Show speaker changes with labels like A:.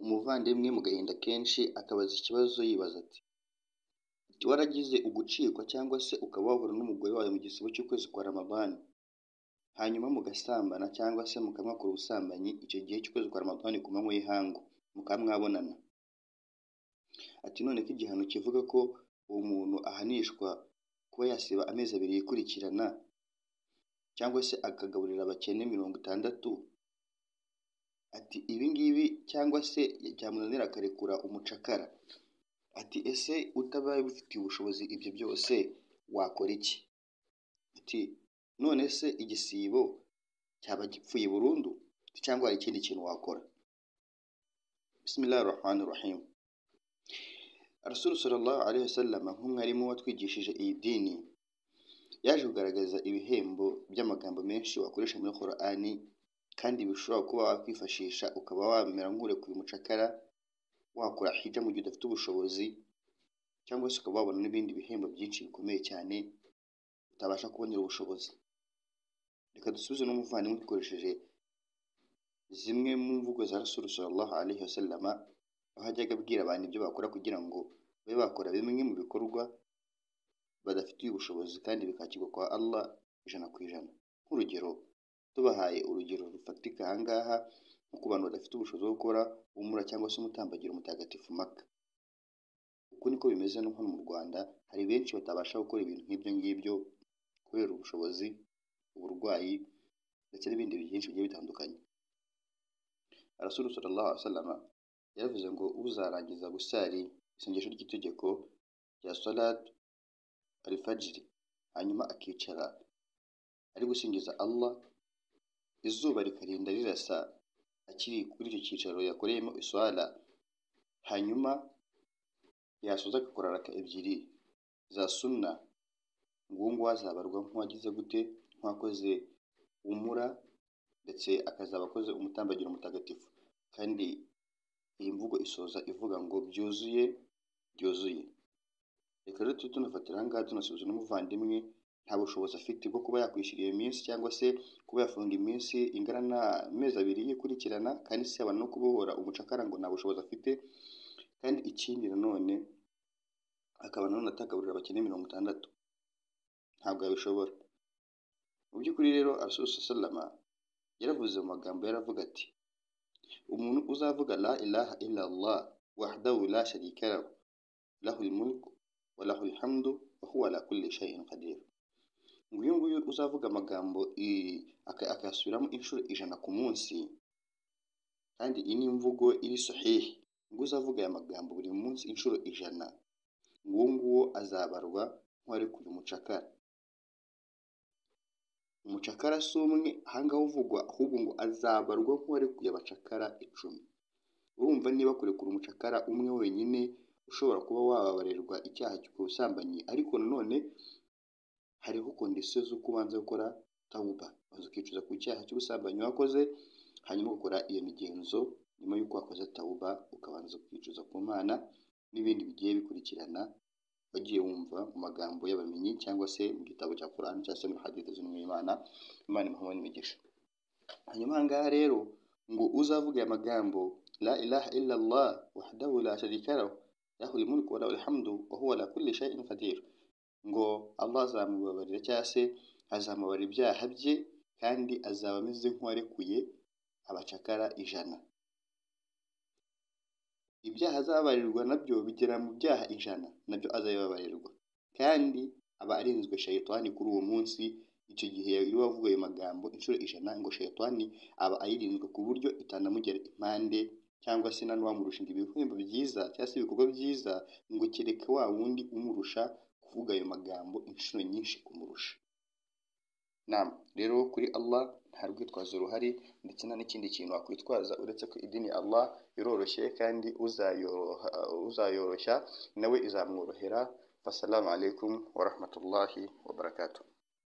A: umuvandimwe mu gahinda kenshi akabaza ikibazo yibaza ati waragize ugucikwa cyangwa se ukaba wahura n'umugore wawe mu gisibo cy'ukwezi kwa Ramadani hanyuma mugasambana cyangwa se mukamwakora ubusambanyi icyo gihe cy'ukwezi kwa Ramadani ku manywa y'ihangu mukaba mwabonana. Ati none ko igihano kivuga ko uwo muntu ahanishwa kuba yasiba amezi 2 yikurikirana cyangwa se akagaburira abakene 60. Ati ibi ngibi cyangwa se byamunanira akarekura umucakara. Ati ese utabaye bufitiye ubushobozi ibyo byose wakora iki? Ati none se igisibo cyaba gipfuye burundu cyangwa hari ikindi kintu wakora? Bismillahirrahmanirrahim. Rasul sallallahu alaihi wasallam nk'umwarimu watwigishije iyi dini yaje kugaragaza ibihembo by'amagambo menshi wakoresha muri Qur'ani kandi bishobora kuba wakwifashisha ukaba wamera nk'urekuye umucakara, wakora hijja mu gihe udafite ubushobozi cyangwa se ukaba wabona n'ibindi bihembo byinshi bikomeye cyane utabasha kubonera ubushobozi. Reka dusubize n'umuvandimwe dukoresheje zimwe mu mvugo za Rasul sallallahu alaihi wasallam aho ajyaga abwira abantu ibyo bakora kugira ngo babe bakora bimwe mu bikorwa badafitiye ubushobozi kandi bikakirwa kwa Allah 100%. Nk'urugero tubahaye urugero rufatika ahangaha nko ku bantu badafite ubushobozi bwo gukora umura cyangwa se umutambagiro mutagatifu Makka. Uko niko bimeze no hano mu Rwanda, hari benshi batabasha gukora ibintu nk'ibyo ngibyo kubera ubushobozi, uburwayi ndetse n'ibindi byinshi bigiye bitandukanye. Rasul sallallahu alaihi wasallam yaravuze ngo uzarangiza gusari isengesho ry'itegeko rya salat al-fajr hanyuma akicara ari gusingiza Allah, izuba rikarinda rirasa akiri kuri icyo cyicaro yakoreyemo iswala, hanyuma yasoza agakora raka 2 za sunna, ngo azabarwa nk'uwagize gute, nk'akoze umura ndetse akazaba akoze umutambagiro mutagatifu. Kandi iyi mvugo isoza ivuga ngo byuzuye. Reka rero tunafatira ahangaha tunasubiza n'umuvandimwe nta bushobozi afite bwo kuba yakwishyura iyo minsi cyangwa se kuba yafunga iminsi ingana n'amezi 2 yikurikirana, kandi se yabana no kubohora umucakara ngo nta bushobozi afite, kandi ikindi nanone akaba nanone atagaburira abakene 60, ntabwo yabishobora. Mu by'ukuri rero Rasul sallallahu yaravuze mu magambo yaravuga ati umuntu uzavuga la ilaha illa Allah wahdahu la sharika lahu lahul mulku wa lahul hamdu wa huwa ala kulli shay'in qadir. Nguyu uzavuga amagambo akasubiramo inshuro 100 ku munsi, kandi iyi ni imvugo iri sahihi, ngo uzavuga aya magambo buri munsi inshuro 100 nguwo azabarwa nk'uwarekuye umucakara. Umucakara si umwe ahangaho uvugwa, ahubwo ngo azabarwa nk'uwarekuye abacakara 10. Urumva niba kurekura umucakara umwe wenyine ushobora kuba wababarirwa icyaha cy'ubusambanyi, ariko nanone hariho kondisiyo zo kubanza gukora tauba, ukicuza ku cyaha cy'ubusambanyi wakoze, hanyuma ukora iyo migenzo nyuma y'uko wakoze tauba, ukabanza kwicuza ku Mana n'ibindi bigiye bikurikirana wagiye wumva mu magambo y'abamenyi cyangwa se mu gitabo cya Qur'an cyangwa se mu hadith z'Imana imuha imigisha. Hanyuma ahangaha rero ngo uzavuga aya magambo la ilaha illa Allah wahdahu la sharika lahu lahul mulku wa lahul hamdu wa huwa ala kulli shay'in qadir, ngo Allah azamubabarira cyangwa se azamubarira ibyaha bye kandi azaba ameze nk'uwarekuye abacakara 100. Ibyaha azababarirwa nabyo bigera mu byaha 100 nabyo azababarirwa, kandi aba arinzwe shayitani kuri uwo munsi. Icyo gihe iyo wavuga ayo magambo inshuro 100 ngo shayitani aba ayirinzwe ku buryo itanamugera impande cyangwa se wamurusha ibihembo byiza cyangwa se ibikorwa byiza, ngo kereka wa wundi umurusha kuvuga ayo magambo inshuro nyinshi kumurusha. Rero kuri Allah nta rwitwazo ruhari ndetse nta n'ikindi kintu wakwitwaza uretse ko idini Allah iroroshye, kandi uzayoroshya nawe izamworohera. Assalamu alaikum wa rahmatullahi wa barakatuh.